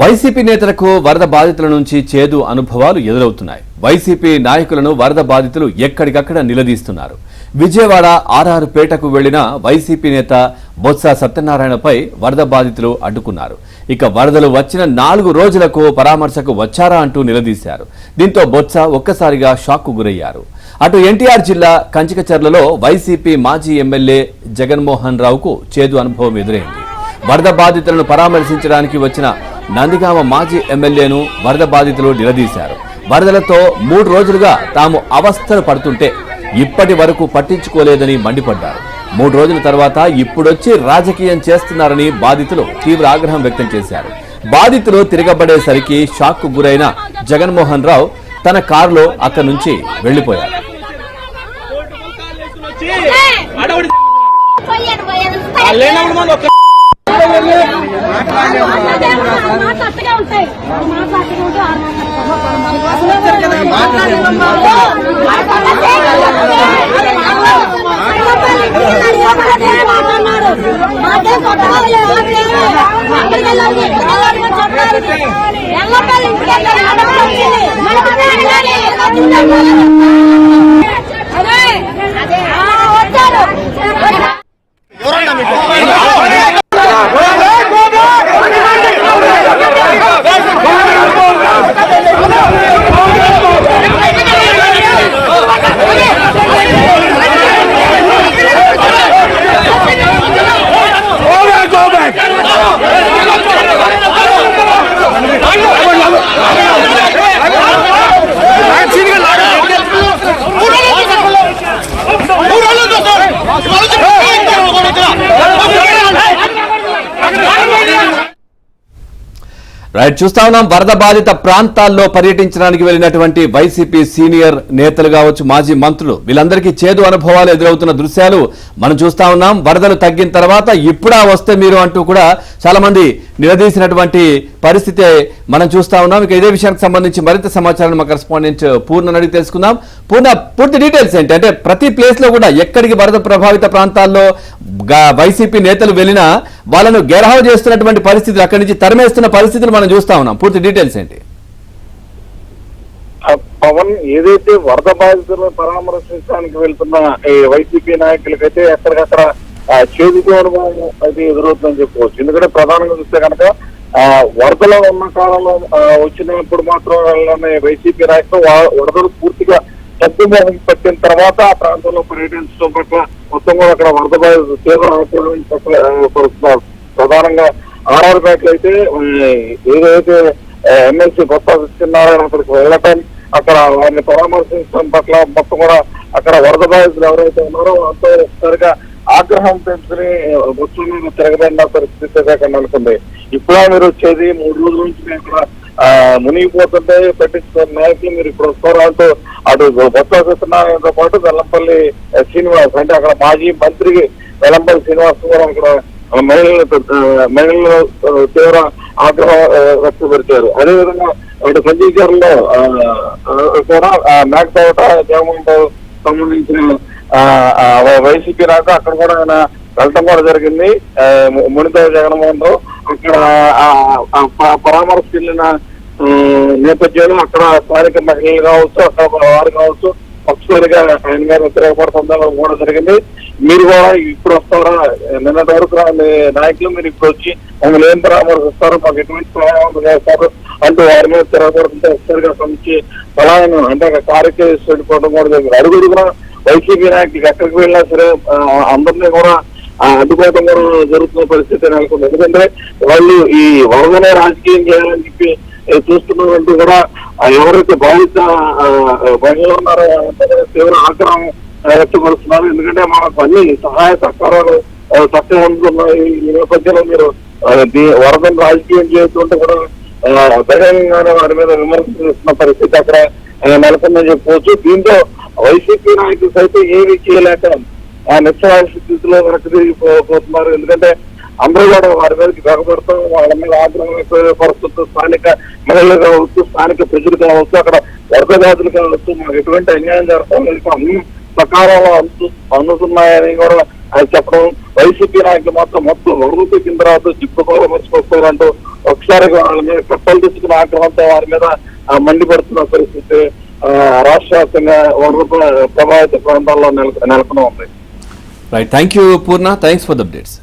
YCP నేతలకు వరద బాధితుల నుంచి చేదు అనుభవాలు ఎదురవుతున్నాయి. వైసీపీ నాయకులను వరద బాధితులు ఎక్కడికక్కడ నిలదీస్తున్నారు. విజయవాడ ఆర్ఆర్పేటకు వెళ్లిన వైసీపీ నేత బొత్స సత్యనారాయణపై వరద బాధితులు అడ్డుకున్నారు. ఇక వరదలు వచ్చిన 4 రోజులకు పరామర్శకు వచ్చారా అంటూ నిలదీశారు. దీంతో బొత్స ఒక్కసారిగా షాక్కు గురయ్యారు. అటు ఎన్టీఆర్ జిల్లా కంచికచర్లలో వైసీపీ మాజీ ఎమ్మెల్యే జగన్మోహన్ రావుకు చేదు అనుభవం ఎదురైంది. వరద బాధితులను పరామర్శించడానికి వచ్చిన నందిగామ మాజీ ఎమ్మెల్యేను వరద బాధితులు నిలదీశారు. వరదలతో 3 రోజులుగా తాము అవస్థలు పడుతుంటే ఇప్పటి వరకు పట్టించుకోలేదని మండిపడ్డారు. 3 రోజుల తర్వాత ఇప్పుడొచ్చి రాజకీయం చేస్తున్నారని బాధితులు తీవ్ర ఆగ్రహం వ్యక్తం చేశారు. బాధితులు తిరగబడేసరికి షాక్కు గురైన జగన్మోహన్ రావు తన కారులో అక్కడి నుంచి వెళ్లిపోయారు. చూస్తా ఉన్నాం. వరద బాధిత ప్రాంతాల్లో పర్యటించడానికి వెళ్లినటువంటి వైసీపీ సీనియర్ నేతలు కావచ్చు, మాజీ మంత్రులు, వీళ్ళందరికీ చేదు అనుభవాలు ఎదురవుతున్న దృశ్యాలు మనం చూస్తా ఉన్నాం. వరదలు తగ్గిన తర్వాత ఇప్పుడా వస్తే మీరు అంటూ కూడా చాలా మంది నిలదీసినటువంటి పరిస్థితి మనం చూస్తా ఉన్నాం. ఇక ఇదే విషయానికి సంబంధించి మరింత సమాచారాన్ని మా కరెస్పాండెంట్ పూర్ణ అడిగి తెలుసుకుందాం. పూర్ణ, పూర్తి డీటెయిల్స్ ఏంటి? అంటే ప్రతి ప్లేస్ లో కూడా ఎక్కడికి వరద ప్రభావిత ప్రాంతాల్లో వైసీపీ నేతలు వెళ్ళినా వాళ్ళను గెరహావు చేస్తున్నటువంటి పరిస్థితులు, అక్కడి నుంచి తరిమేస్తున్న పరిస్థితులు మనం చూస్తా ఉన్నాం. పూర్తి డీటెయిల్స్ ఏంటి? పవన్, ఏదైతే వరద బాధితులను పరామర్శించడానికి వెళ్తున్న వైసీపీ నాయకులకైతే ఎక్కడికక్కడ చేదుతో అనుభవం అయితే ఎదురవుతుందని చెప్పుకోవచ్చు. ఎందుకంటే ప్రధానంగా చూస్తే కనుక వరదలో ఉన్న కాలంలో వచ్చినప్పుడు మాత్రం వైసీపీ నాయకులు వరదలు పూర్తిగా తగ్గుమోహం పట్టిన తర్వాత ఆ ప్రాంతంలో పర్యటించడం పట్ల మొత్తం కూడా అక్కడ వరద బాధితులు తీవ్ర ఆందోళన ప్రధానంగా ఆర్ఆర్పేటలో అయితే ఏదైతే ఎమ్మెల్సీ బొత్స సత్యనారాయణ అక్కడికి వెళ్ళటం, అక్కడ వారిని పరామర్శించడం పట్ల మొత్తం కూడా అక్కడ వరద బాధితులు ఎవరైతే ఉన్నారో అంతో ఒకసారిగా ఆగ్రహం పెంచుకుని బొత్స మీద తిరగబడిన పరిస్థితి అక్కడ నెలకొంది. ఇప్పుడా మీరు వచ్చేది 3 రోజుల నుంచి మేము ఇక్కడ మునిగిపోతుంటే పట్టించుకున్న నాయకులు మీరు ఇప్పుడు వస్తారు అంటూ అటు బొత్స సత్యనారాయణతో పాటు వెల్లంపల్లి శ్రీనివాస్, అంటే అక్కడ మాజీ మంత్రి వెల్లంపల్లి శ్రీనివాస్ కూడా అక్కడ మహిళలు తీవ్ర ఆగ్రహం వ్యక్తపరిచారు. అదేవిధంగా అటు కంచీచర్లో కూడా మేకతోట జగన్మోహన్ రావు సంబంధించిన వైసీపీ రాక అక్కడ కూడా ఆయన వెళ్ళటం కూడా జరిగింది. మునితో జగన్మోహన్ రావు అక్కడ పరామర్శకు వెళ్ళిన నేపథ్యంలో అక్కడ స్థానిక మహిళలు కావచ్చు, అక్కడ వారు కావచ్చు, పక్షులుగా ఆయన మీద వ్యతిరేకపడుతుందని కూడా జరిగింది. మీరు కూడా ఇప్పుడు వస్తారా? నిన్నటి వరకు నాయకులు మీరు ఇప్పుడు వచ్చి మమ్మల్ని ఏం పరామర్శిస్తారు, మాకు ఎటువంటి సహాయం చేస్తారు అంటూ వారి మీద తిరగబడుతుంటే ఒకసారిగా సంబంధించి సలహాను అంటే కార్యక్రమం వెళ్ళిపోవడం కూడా జరిగింది. అడుగుడుగున వైసీపీ నాయకులకి ఎక్కడికి వెళ్ళినా సరే అందరినీ కూడా అడ్డుకోవడం కూడా జరుగుతున్న పరిస్థితి నెలకొంది. ఎందుకంటే వాళ్ళు ఈ వరదలో రాజకీయం చేయాలని చెప్పి చూస్తున్నారంటూ కూడా ఎవరైతే బాధిత మహిళలు ఉన్నారో తీవ్ర ఆగ్రహం వ్యక్తపరుస్తున్నారు. ఎందుకంటే మనకు అన్ని సహాయ సహకారాలు చక్కగా ఉంటున్నాయి. ఈ నేపథ్యంలో మీరు వరదను రాజకీయం చేస్తుంటే కూడా బహిరంగంగానే వారి మీద విమర్శలు చేస్తున్న పరిస్థితి అక్కడ నెలకొందని చెప్పుకోవచ్చు. దీంతో వైసీపీ నాయకులు సైతం ఏమీ చేయలేక నిత్యావసర స్థితిలో వెనక్కి తిరిగిపోతున్నారు. ఎందుకంటే అందరూ కూడా వారి మీదకి గగపడతాం, వాళ్ళ మీద ఆగ్రహం పరుస్తూ స్థానిక మహిళలు కావచ్చు, స్థానిక ప్రజలు కావచ్చు, అక్కడ వరద బాధితులు కావచ్చు, మాకు ఎటువంటి అన్యాయం జరుగుతాం సకాలంలో అందుతున్నాయని కూడా ఆయన చెప్పడం, వైసీపీ నాయకులు మాత్రం మొత్తం వరద తగ్గిన తర్వాత జిప్పుకోవాలి మర్చిపోతారంటూ ఒకసారి వాళ్ళ మీద కట్టలు తెచ్చుకున్న ఆక్రమంతో వారి మీద మండిపడుతున్న పరిస్థితి రాష్ట్ర వ్యాప్తంగా వరద ప్రభావిత ప్రాంతాల్లో నెలకొని ఉంది. Right, thank you Purna, thanks for the updates.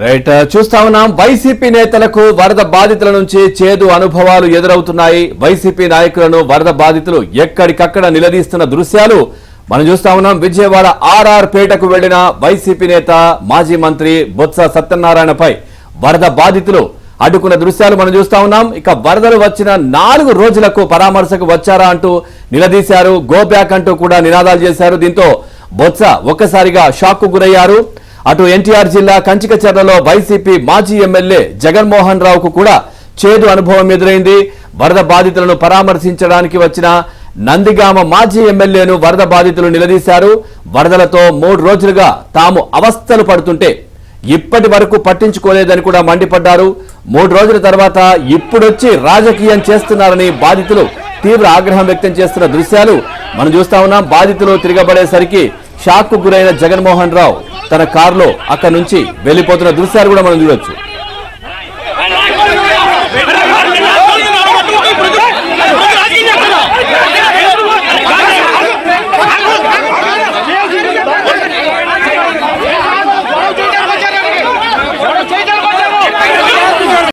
Right, చూస్తా ఉన్నాం. వైసీపీ నేతలకు వరద బాధితుల నుంచి చేదు అనుభవాలు ఎదురవుతున్నాయి. వైసీపీ నాయకులను వరద బాధితులు ఎక్కడికక్కడ నిలదీస్తున్న దృశ్యాలు మనం చూస్తా ఉన్నాం. విజయవాడ ఆర్ఆర్ పేటకు వెళ్లిన వైసీపీ నేత మాజీ మంత్రి బొత్స సత్యనారాయణపై వరద బాధితులు అడ్డుకున్న దృశ్యాలు మనం చూస్తా ఉన్నాం. ఇక వరదలు వచ్చిన 4 రోజులకు పరామర్శకు వచ్చారా అంటూ నిలదీశారు. గో బ్యాక్ అంటూ కూడా నినాదాలు చేశారు. దీంతో బొత్స ఒక్కసారిగా షాక్ కు గురయ్యారు. అటు ఎన్టీఆర్ జిల్లా కంచికచర్లలో వైసీపీ మాజీ ఎమ్మెల్యే జగన్మోహన్ రావుకు కూడా చేదు అనుభవం ఎదురైంది. వరద బాధితులను పరామర్శించడానికి వచ్చిన నందిగామ మాజీ ఎమ్మెల్యేను వరద బాధితులు నిలదీశారు. వరదలతో 3 రోజులుగా తాము అవస్థలు పడుతుంటే ఇప్పటి వరకు పట్టించుకోలేదని కూడా మండిపడ్డారు. 3 రోజుల తర్వాత ఇప్పుడొచ్చి రాజకీయం చేస్తున్నారని బాధితులు తీవ్ర ఆగ్రహం వ్యక్తం చేస్తున్న దృశ్యాలు మనం చూస్తా ఉన్నాం. బాధితులు తిరగబడేసరికి షాక్ కు గురైన జగన్మోహన్ రావు తన కారులో అక్కడి నుంచి వెళ్లిపోతున్న దృశ్యాలు కూడా మనం చూడొచ్చు.